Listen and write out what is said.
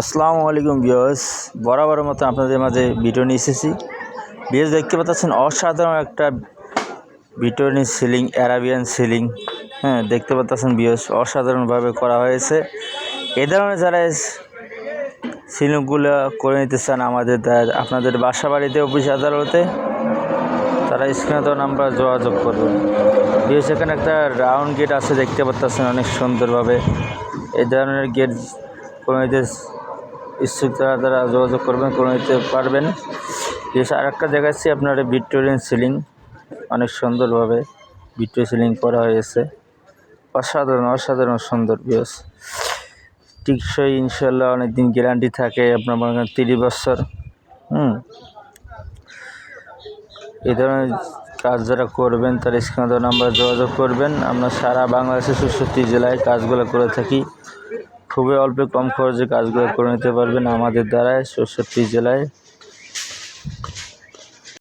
আসসালামু আলাইকুম ভিউয়ার্স, বরাবরের মতো আপনাদের মাঝে ভিডিও নিয়ে এসেছি। ভিউয়ার্স, দেখতে পাচ্ছেন অসাধারণ একটা ভিটোরিয়ান সিলিং, অ্যারাবিয়ান সিলিং। দেখতে পাচ্ছেন ভিউয়ার্স, অসাধারণভাবে করা হয়েছে। এই ধরনের যারা সিলিংগুলো করে নিতে চান আপনাদের বাসা বাড়িতে, অফিস আদালতে, তারা স্ক্রিনে দেওয়া নাম্বার যোগাযোগ করবেন। ভিউয়ার্স, এখানে একটা রাউন্ড গেট আছে, দেখতে পাচ্ছেন অনেক সুন্দরভাবে। এই ধরনের গেট করে নিতে ইচ্ছুক তারা যোগাযোগ করবেন, করে নিতে পারবেন। আর একটা দেখাচ্ছি আপনার ভিক্টোরিয়ান সিলিং, অনেক সুন্দরভাবে ভিক্টোরিয়ান সিলিং করা হয়েছে। অসাধারণ সুন্দর ভিউয়ার্স, টিকসই, ইনশাল্লাহ অনেক দিন গ্যারান্টি থাকে, আপনার মনে করেন 30 বছর। এই ধরনের কাজ যারা করবেন তারা স্ক্রিনে দেওয়া নাম্বার যোগাযোগ করবেন। আমরা সারা বাংলাদেশের 64 জেলায় কাজগুলো করে থাকি। খুবই অল্প কম খরচে কাজগুলো করে নিতে পারবেন আমাদের দ্বারায় 64 জেলায়।